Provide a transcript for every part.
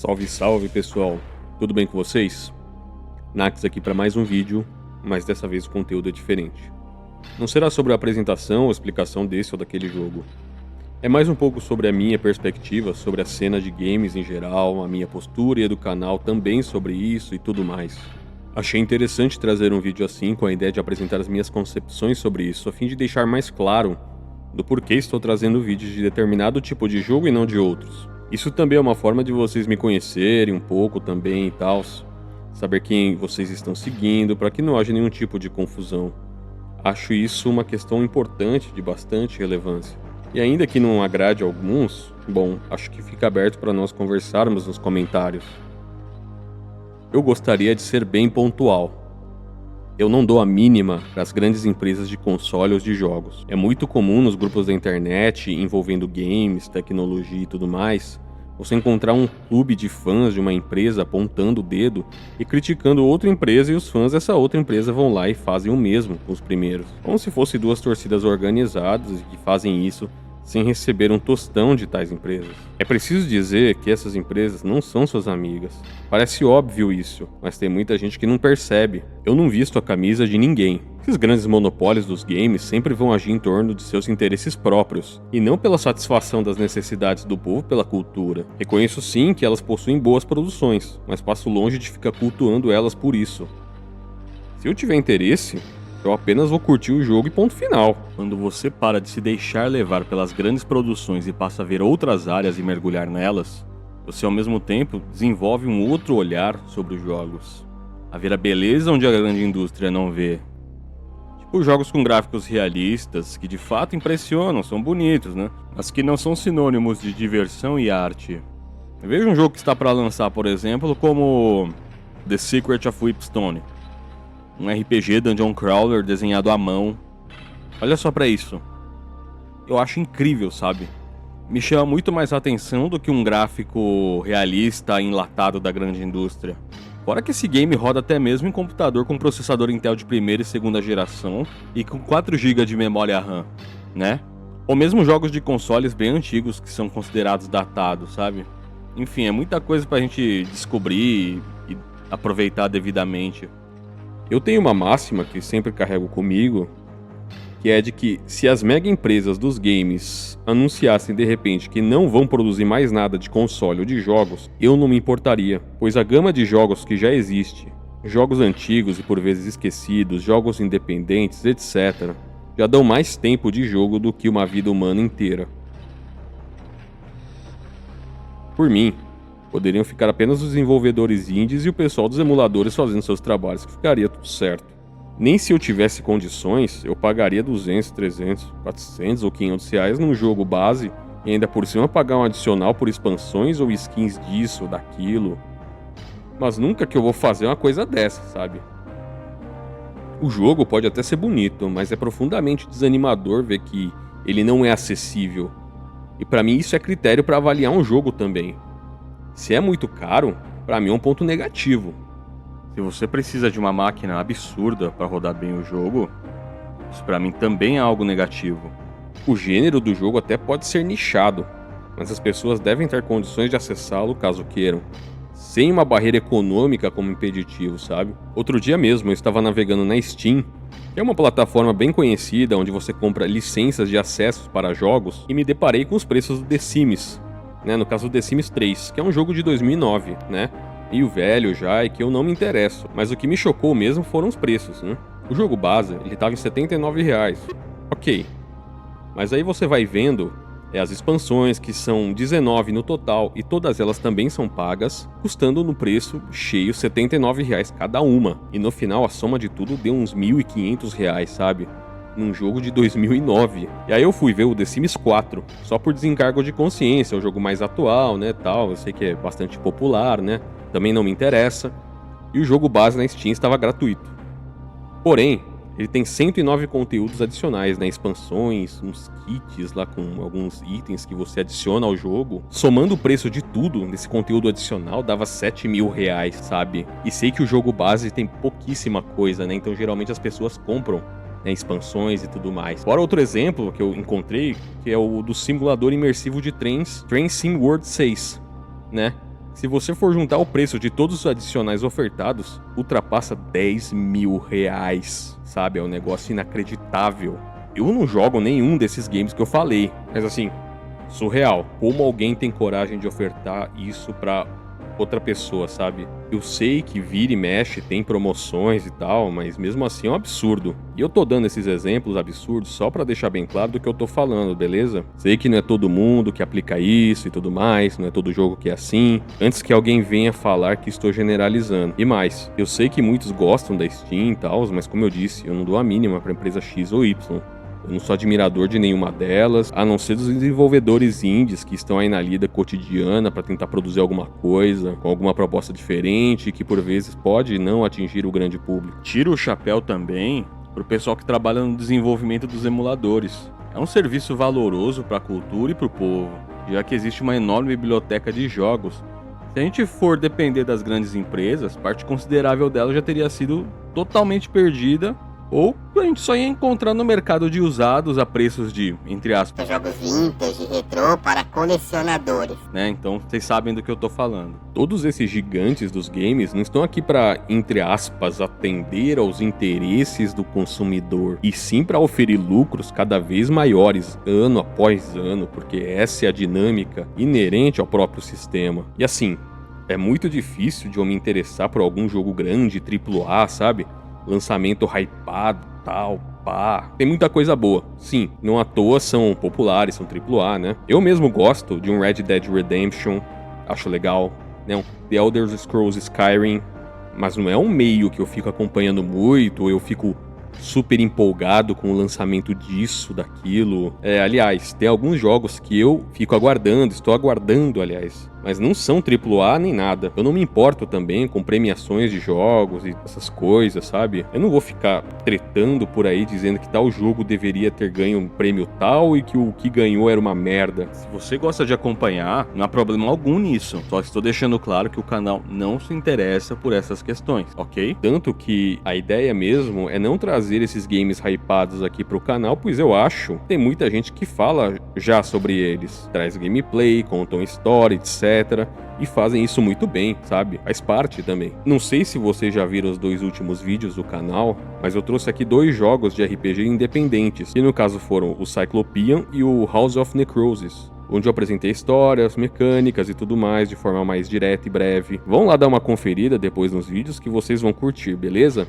Salve, salve pessoal, tudo bem com vocês? Nax aqui para mais um vídeo, mas dessa vez o conteúdo é diferente. Não será sobre a apresentação ou explicação desse ou daquele jogo. É mais um pouco sobre a minha perspectiva sobre a cena de games em geral, a minha postura e a do canal também sobre isso e tudo mais. Achei interessante trazer um vídeo assim com a ideia de apresentar as minhas concepções sobre isso, a fim de deixar mais claro do porquê estou trazendo vídeos de determinado tipo de jogo e não de outros. Isso também é uma forma de vocês me conhecerem um pouco também e tal, saber quem vocês estão seguindo, para que não haja nenhum tipo de confusão. Acho isso uma questão importante, de bastante relevância. E ainda que não agrade a alguns, bom, acho que fica aberto para nós conversarmos nos comentários. Eu gostaria de ser bem pontual. Eu não dou a mínima para as grandes empresas de console ou de jogos. É muito comum nos grupos da internet, envolvendo games, tecnologia e tudo mais, você encontrar um clube de fãs de uma empresa apontando o dedo e criticando outra empresa, e os fãs dessa outra empresa vão lá e fazem o mesmo com os primeiros. Como se fossem duas torcidas organizadas que fazem isso sem receber um tostão de tais empresas. É preciso dizer que essas empresas não são suas amigas. Parece óbvio isso, mas tem muita gente que não percebe. Eu não visto a camisa de ninguém. Esses grandes monopólios dos games sempre vão agir em torno de seus interesses próprios, e não pela satisfação das necessidades do povo pela cultura. Reconheço sim que elas possuem boas produções, mas passo longe de ficar cultuando elas por isso. Se eu tiver interesse, eu apenas vou curtir o jogo e ponto final. Quando você para de se deixar levar pelas grandes produções e passa a ver outras áreas e mergulhar nelas, você ao mesmo tempo desenvolve um outro olhar sobre os jogos. A ver a beleza onde a grande indústria não vê. Tipo jogos com gráficos realistas, que de fato impressionam, são bonitos, né? Mas que não são sinônimos de diversão e arte. Veja um jogo que está para lançar, por exemplo, como The Secret of Whipstone. Um RPG Dungeon Crawler desenhado à mão. Olha só pra isso. Eu acho incrível, sabe? Me chama muito mais a atenção do que um gráfico realista enlatado da grande indústria. Fora que esse game roda até mesmo em computador com processador Intel de primeira e segunda geração e com 4 GB de memória RAM, né? Ou mesmo jogos de consoles bem antigos que são considerados datados, sabe? Enfim, é muita coisa pra gente descobrir e aproveitar devidamente. Eu tenho uma máxima que sempre carrego comigo, que é de que se as mega empresas dos games anunciassem de repente que não vão produzir mais nada de console ou de jogos, eu não me importaria, pois a gama de jogos que já existe, jogos antigos e por vezes esquecidos, jogos independentes, etc., já dão mais tempo de jogo do que uma vida humana inteira. Por mim, poderiam ficar apenas os desenvolvedores indies e o pessoal dos emuladores fazendo seus trabalhos, que ficaria tudo certo. Nem se eu tivesse condições, eu pagaria 200, 300, 400 ou 500 reais num jogo base e ainda por cima pagar um adicional por expansões ou skins disso ou daquilo. Mas nunca que eu vou fazer uma coisa dessa, sabe? O jogo pode até ser bonito, mas é profundamente desanimador ver que ele não é acessível. E pra mim isso é critério pra avaliar um jogo também. Se é muito caro, pra mim é um ponto negativo. Se você precisa de uma máquina absurda para rodar bem o jogo, isso pra mim também é algo negativo. O gênero do jogo até pode ser nichado, mas as pessoas devem ter condições de acessá-lo caso queiram, sem uma barreira econômica como impeditivo, sabe? Outro dia mesmo eu estava navegando na Steam, que é uma plataforma bem conhecida onde você compra licenças de acessos para jogos, e me deparei com os preços do The Sims. Né, no caso do The Sims 3, que é um jogo de 2009, né? Meio velho já e que eu não me interesso. Mas o que me chocou mesmo foram os preços, né? O jogo base, ele tava em R$79. Ok. Mas aí você vai vendo as expansões, que são 19 no total, e todas elas também são pagas, custando no preço cheio R$79 cada uma. E no final a soma de tudo deu uns R$1.500, sabe? Num jogo de 2009. E aí eu fui ver o The Sims 4, só por desencargo de consciência, é o jogo mais atual, né, tal, eu sei que é bastante popular, né, também não me interessa, e o jogo base na Steam estava gratuito. Porém, ele tem 109 conteúdos adicionais, né, expansões, uns kits lá com alguns itens que você adiciona ao jogo. Somando o preço de tudo desse conteúdo adicional, dava R$7.000, sabe? E sei que o jogo base tem pouquíssima coisa, né, então geralmente as pessoas compram, né, expansões e tudo mais. Fora outro exemplo que eu encontrei, que é o do simulador imersivo de trens, Train Sim World 6, né? Se você for juntar o preço de todos os adicionais ofertados, ultrapassa R$ 10.000, sabe? É um negócio inacreditável. Eu não jogo nenhum desses games que eu falei, mas assim, surreal. Como alguém tem coragem de ofertar isso pra outra pessoa, sabe? Eu sei que vira e mexe, tem promoções e tal, mas mesmo assim é um absurdo. E eu tô dando esses exemplos absurdos só pra deixar bem claro do que eu tô falando, beleza? Sei que não é todo mundo que aplica isso e tudo mais, não é todo jogo que é assim, antes que alguém venha falar que estou generalizando. E mais, eu sei que muitos gostam da Steam e tal, mas como eu disse, eu não dou a mínima pra empresa X ou Y. Eu não sou admirador de nenhuma delas, a não ser dos desenvolvedores indies que estão aí na lida cotidiana para tentar produzir alguma coisa, com alguma proposta diferente, que por vezes pode não atingir o grande público. Tiro o chapéu também pro pessoal que trabalha no desenvolvimento dos emuladores. É um serviço valoroso para a cultura e para o povo, já que existe uma enorme biblioteca de jogos. Se a gente for depender das grandes empresas, parte considerável dela já teria sido totalmente perdida, ou a gente só ia encontrar no mercado de usados a preços de, entre aspas, jogos vintage e retrô para colecionadores. né? Então vocês sabem do que eu tô falando. Todos esses gigantes dos games não estão aqui para, entre aspas, atender aos interesses do consumidor, e sim para oferir lucros cada vez maiores, ano após ano, porque essa é a dinâmica inerente ao próprio sistema. E assim, é muito difícil de eu me interessar por algum jogo grande, AAA, sabe? Lançamento hypado, tal, pá. Tem muita coisa boa. Sim, não à toa são populares, são AAA, né? Eu mesmo gosto de um Red Dead Redemption, acho legal, né? Um The Elder Scrolls Skyrim, mas não é um meio que eu fico acompanhando muito, ou eu fico super empolgado com o lançamento disso, daquilo. Aliás, tem alguns jogos que eu fico aguardando, estou aguardando, aliás, mas não são AAA nem nada. Eu não me importo também com premiações de jogos e essas coisas, sabe? Eu não vou ficar tretando por aí dizendo que tal jogo deveria ter ganho um prêmio tal e que o que ganhou era uma merda. Se você gosta de acompanhar, não há problema algum nisso. Só estou deixando claro que o canal não se interessa por essas questões, ok? Tanto que a ideia mesmo é não trazer esses games hypados aqui pro canal, pois eu acho que tem muita gente que fala já sobre eles. Traz gameplay, contam história, etc. E fazem isso muito bem, sabe? Faz parte também. Não sei se vocês já viram os 2 últimos vídeos do canal, mas eu trouxe aqui 2 jogos de RPG independentes, que no caso foram o Cyclopean e o House of Necrosis, onde eu apresentei histórias, mecânicas e tudo mais de forma mais direta e breve. Vão lá dar uma conferida depois nos vídeos que vocês vão curtir, beleza?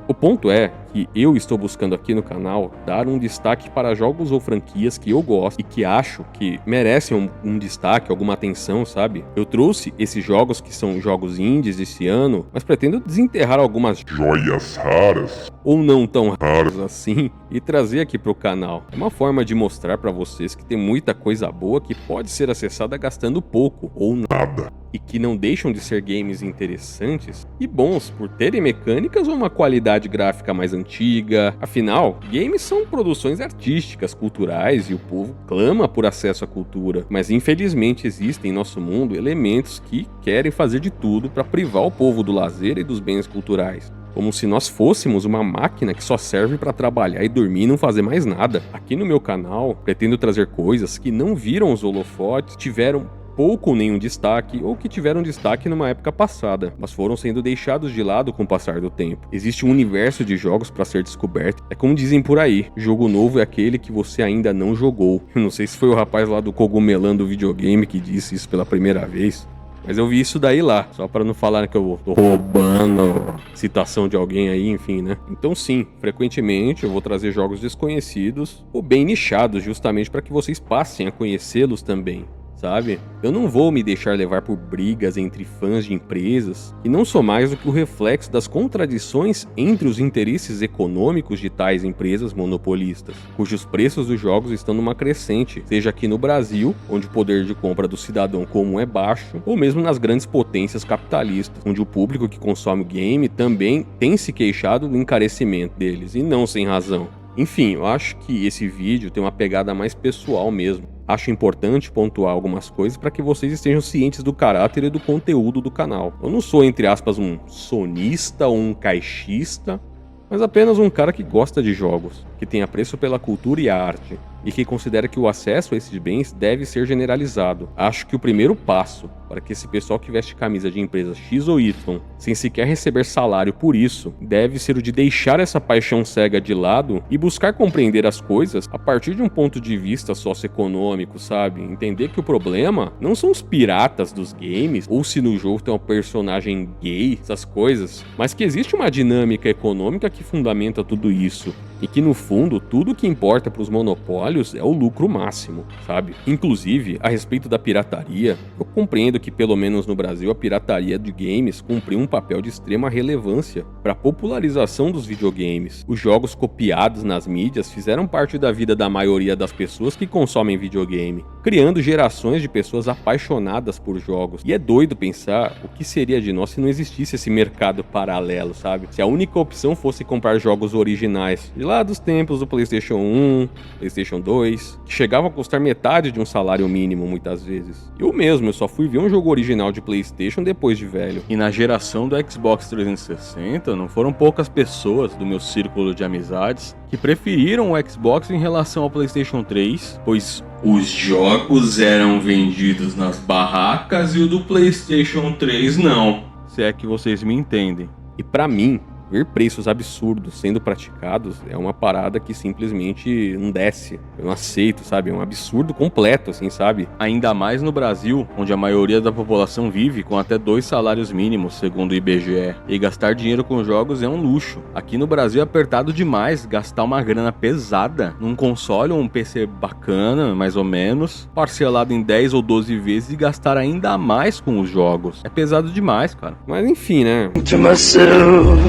O ponto é que eu estou buscando aqui no canal dar um destaque para jogos ou franquias que eu gosto e que acho que merecem um destaque, alguma atenção, sabe? Eu trouxe esses jogos que são jogos indies esse ano, mas pretendo desenterrar algumas joias raras ou não tão raras assim e trazer aqui pro canal. É uma forma de mostrar para vocês que tem muita coisa boa que pode ser acessada gastando pouco ou nada, e que não deixam de ser games interessantes e bons por terem mecânicas ou uma qualidade gráfica mais antiga. Afinal, games são produções artísticas, culturais, e o povo clama por acesso à cultura. Mas infelizmente existem em nosso mundo elementos que querem fazer de tudo para privar o povo do lazer e dos bens culturais. Como se nós fôssemos uma máquina que só serve para trabalhar e dormir e não fazer mais nada. Aqui no meu canal, pretendo trazer coisas que não viram os holofotes, tiveram pouco ou nenhum destaque, ou que tiveram destaque numa época passada, mas foram sendo deixados de lado com o passar do tempo. Existe um universo de jogos para ser descoberto. É como dizem por aí, jogo novo é aquele que você ainda não jogou. Eu não sei se foi o rapaz lá do Cogumelando videogame que disse isso pela primeira vez, mas eu vi isso daí lá, só para não falar que eu tô roubando citação de alguém aí, enfim, né? Então sim, frequentemente eu vou trazer jogos desconhecidos ou bem nichados, justamente para que vocês passem a conhecê-los também, sabe? Eu não vou me deixar levar por brigas entre fãs de empresas que não são mais do que o reflexo das contradições entre os interesses econômicos de tais empresas monopolistas, cujos preços dos jogos estão numa crescente, seja aqui no Brasil, onde o poder de compra do cidadão comum é baixo, ou mesmo nas grandes potências capitalistas, onde o público que consome o game também tem se queixado do encarecimento deles, e não sem razão. Enfim, eu acho que esse vídeo tem uma pegada mais pessoal mesmo. Acho importante pontuar algumas coisas para que vocês estejam cientes do caráter e do conteúdo do canal. Eu não sou, entre aspas, um sonista ou um caixista, mas apenas um cara que gosta de jogos, que tem apreço pela cultura e a arte. e que considera que o acesso a esses bens deve ser generalizado. Acho que o primeiro passo para que esse pessoal que veste camisa de empresa X ou Y, sem sequer receber salário por isso, deve ser o de deixar essa paixão cega de lado e buscar compreender as coisas a partir de um ponto de vista socioeconômico, sabe? Entender que o problema não são os piratas dos games, ou se no jogo tem um personagem gay, essas coisas, mas que existe uma dinâmica econômica que fundamenta tudo isso. E que no fundo, tudo que importa para os monopólios é o lucro máximo, sabe? Inclusive, a respeito da pirataria, eu compreendo que pelo menos no Brasil a pirataria de games cumpriu um papel de extrema relevância para a popularização dos videogames. Os jogos copiados nas mídias fizeram parte da vida da maioria das pessoas que consomem videogame, criando gerações de pessoas apaixonadas por jogos. E é doido pensar o que seria de nós se não existisse esse mercado paralelo, sabe? Se a única opção fosse comprar jogos originais, de lá dos tempos do PlayStation 1, PlayStation 2, que chegavam a custar metade de um salário mínimo muitas vezes. Eu só fui ver um jogo original de PlayStation depois de velho. E na geração do Xbox 360, não foram poucas pessoas do meu círculo de amizades que preferiram o Xbox em relação ao PlayStation 3, pois os jogos eram vendidos nas barracas e o do PlayStation 3 não. Se é que vocês me entendem. E pra mim, ver preços absurdos sendo praticados é uma parada que simplesmente não desce. Eu não aceito, sabe? É um absurdo completo, assim, sabe? Ainda mais no Brasil, onde a maioria da população vive com até 2 salários mínimos, segundo o IBGE. E gastar dinheiro com jogos é um luxo. Aqui no Brasil é apertado demais gastar uma grana pesada num console ou um PC bacana, mais ou menos, parcelado em 10 ou 12 vezes e gastar ainda mais com os jogos. É pesado demais, cara. Mas enfim, né? To myself,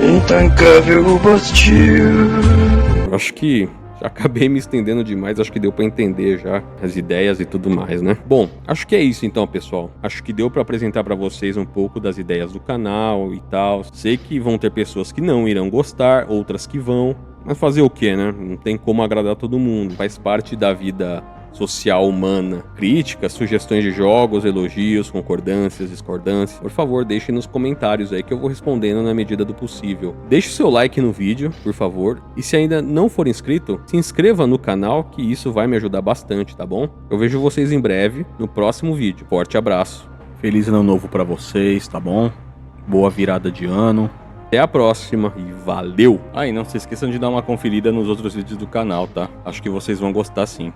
intancável Bastil. Acho que já acabei me estendendo demais, acho que deu pra entender já as ideias e tudo mais, né? Bom, acho que é isso então, pessoal. Acho que deu pra apresentar pra vocês um pouco das ideias do canal e tal. Sei que vão ter pessoas que não irão gostar, outras que vão. Mas fazer o quê, né? Não tem como agradar todo mundo. Faz parte da vida social humana. Críticas, sugestões de jogos, elogios, concordâncias, discordâncias, por favor, deixem nos comentários aí que eu vou respondendo na medida do possível. Deixe o seu like no vídeo, por favor, e se ainda não for inscrito, se inscreva no canal que isso vai me ajudar bastante, tá bom? Eu vejo vocês em breve no próximo vídeo. Forte abraço. Feliz ano novo pra vocês, tá bom? Boa virada de ano. Até a próxima e valeu! Ah, e não se esqueçam de dar uma conferida nos outros vídeos do canal, tá? Acho que vocês vão gostar sim.